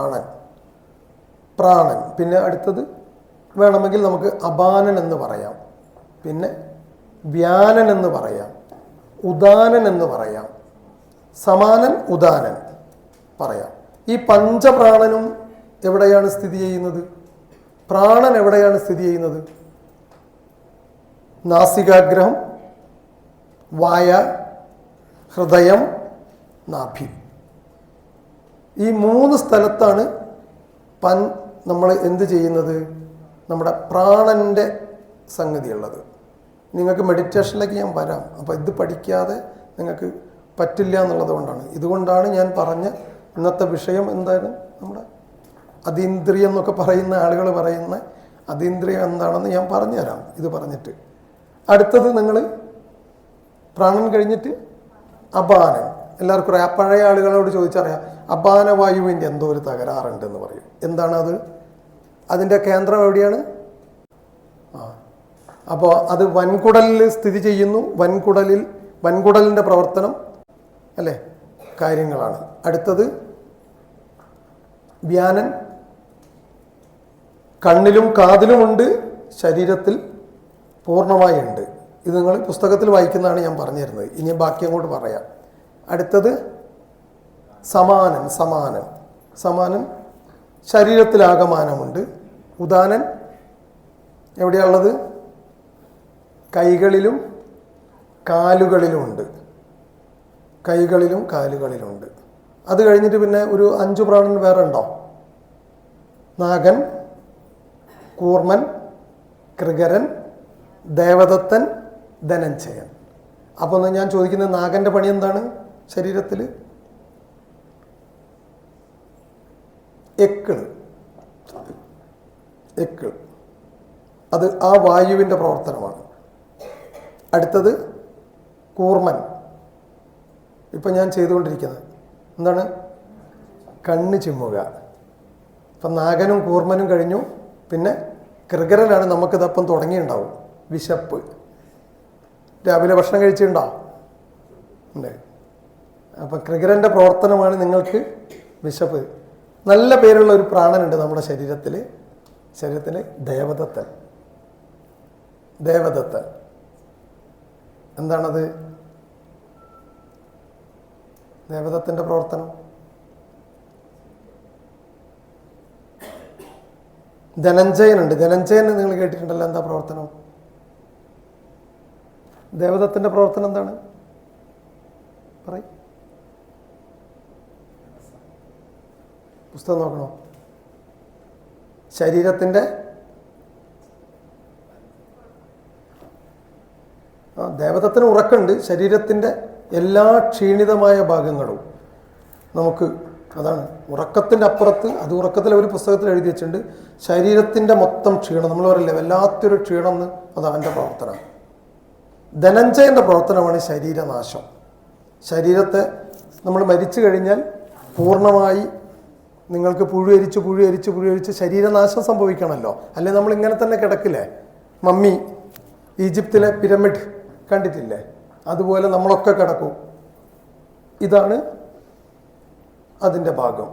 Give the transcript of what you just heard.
പ്രാണൻ പ്രാണൻ. പിന്നെ അടുത്തത് വേണമെങ്കിൽ നമുക്ക് അപാനൻ എന്ന് പറയാം, പിന്നെ വ്യാനൻ എന്ന് പറയാം, ഉദാനൻ എന്ന് പറയാം, സമാനൻ ഉദാനൻ പറയാം. ഈ പഞ്ചപ്രാണനും എവിടെയാണ് സ്ഥിതി ചെയ്യുന്നത്? പ്രാണൻ എവിടെയാണ് സ്ഥിതി ചെയ്യുന്നത്? നാസികാഗ്രഹം, വായ, ഹൃദയം, നാഭി. ഈ 3 സ്ഥലത്താണ് നമ്മൾ എന്ത് ചെയ്യുന്നത്? നമ്മുടെ പ്രാണൻ്റെ സംഗതിയുള്ളത്. നിങ്ങൾക്ക് മെഡിറ്റേഷനിലേക്ക് ഞാൻ വരാം, അപ്പോൾ ഇത് പഠിക്കാതെ നിങ്ങൾക്ക് പറ്റില്ല എന്നുള്ളത് കൊണ്ടാണ്. ഇതുകൊണ്ടാണ് ഞാൻ പറഞ്ഞ ഇന്നത്തെ വിഷയം എന്തായാലും നമ്മുടെ അതീന്ദ്രിയം എന്നൊക്കെ പറയുന്ന ആളുകൾ പറയുന്ന അതീന്ദ്രിയം എന്താണെന്ന് ഞാൻ പറഞ്ഞുതരാം ഇത് പറഞ്ഞിട്ട്. അടുത്തത് നിങ്ങൾ പ്രാണൻ കഴിഞ്ഞിട്ട് അപാനൻ. എല്ലാവർക്കും അറിയാം, പഴയ ആളുകളോട് ചോദിച്ചറിയാം, അപാനവായുവിൻ്റെ എന്തോ ഒരു തകരാറുണ്ടെന്ന് പറയും. എന്താണ് അത്? അതിൻ്റെ കേന്ദ്രം എവിടെയാണ്? അപ്പോൾ അത് വൻകുടലിൽ സ്ഥിതി ചെയ്യുന്നു. വൻകുടലിൻ്റെ പ്രവർത്തനം അല്ലേ കാര്യങ്ങളാണ്. അടുത്തത് വ്യാനൻ കണ്ണിലും കാതിലുമുണ്ട്, ശരീരത്തിൽ പൂർണ്ണമായി ഉണ്ട്. ഇത് നിങ്ങൾ പുസ്തകത്തിൽ വായിക്കുന്നതാണ് ഞാൻ പറഞ്ഞു തരുന്നത്. ഇനി ബാക്കി അങ്ങോട്ട് പറയാം. അടുത്തത് സമാനൻ ശരീരത്തിലാകമാനമുണ്ട്. ഉദാനൻ എവിടെയാണുള്ളത്? കൈകളിലും കാലുകളിലുമുണ്ട്. അത് കഴിഞ്ഞിട്ട് പിന്നെ ഒരു 5 പ്രാണൻ വേറെ ഉണ്ടോ? നാഗൻ, കൂർമൻ, കൃഗരൻ, ദേവദത്തൻ, ധനഞ്ജയൻ. അപ്പോൾ ഞാൻ ചോദിക്കുന്നത്, നാഗൻ്റെ പണി എന്താണ് ശരീരത്തിൽ? എക്കിൾ. അത് ആ വായുവിൻ്റെ പ്രവർത്തനമാണ്. അടുത്തത് കൂർമൻ. ഇപ്പം ഞാൻ ചെയ്തുകൊണ്ടിരിക്കുന്നത് എന്താണ്? കണ്ണ് ചിമ്മുക. ഇപ്പം നാഗനും കൂർമനും കഴിഞ്ഞു. പിന്നെ കൃഗരനാണ്. നമുക്കിതപ്പം തുടങ്ങിയിട്ടുണ്ടാവും. വിശപ്പ്. രാവിലെ ഭക്ഷണം കഴിച്ചിട്ടുണ്ടാവും ഉണ്ട്. അപ്പം കൃഗരൻ്റെ പ്രവർത്തനമാണ് നിങ്ങൾക്ക് വിശപ്പ്. നല്ല പേരുള്ള ഒരു പ്രാണനുണ്ട് നമ്മുടെ ശരീരത്തിൽ. ദേവദത്തൻ. എന്താണത്? ദേവദത്തൻ്റെ പ്രവർത്തനം ധനഞ്ജയനുണ്ട്. ധനഞ്ജയന് നിങ്ങൾ കേട്ടിട്ടുണ്ടല്ലോ. എന്താ പ്രവർത്തനം? ദേവദത്തൻ്റെ പ്രവർത്തനം എന്താണ്? പറയ്. പുസ്തകം നോക്കണോ? ശരീരത്തിൻ്റെ ദേവദത്തന് ഉറക്കമുണ്ട്. ശരീരത്തിൻ്റെ എല്ലാ ക്ഷീണിതമായ ഭാഗങ്ങളും നമുക്ക് അതാണ് ഉറക്കത്തിൻ്റെ അപ്പുറത്ത്. അത് ഉറക്കത്തിലെ ഒരു പുസ്തകത്തിൽ എഴുതി വെച്ചിട്ടുണ്ട്. ശരീരത്തിൻ്റെ മൊത്തം ക്ഷീണം, നമ്മൾ പറയില്ലേ വല്ലാത്തൊരു ക്ഷീണം എന്ന്, അത് അവൻ്റെ പ്രവർത്തനം. ധനഞ്ജയൻ്റെ പ്രവർത്തനമാണ് ശരീരനാശം. ശരീരത്തെ നമ്മൾ മരിച്ചു കഴിഞ്ഞാൽ പൂർണ്ണമായി നിങ്ങൾക്ക് പുഴുവരിച്ച് ശരീരനാശം സംഭവിക്കണമല്ലോ. അല്ലെങ്കിൽ നമ്മൾ ഇങ്ങനെ തന്നെ കിടക്കില്ലേ? മമ്മി, ഈജിപ്തിലെ പിരമിഡ് കണ്ടിട്ടില്ലേ? അതുപോലെ നമ്മളൊക്കെ കിടക്കും. ഇതാണ് അതിൻ്റെ ഭാഗം.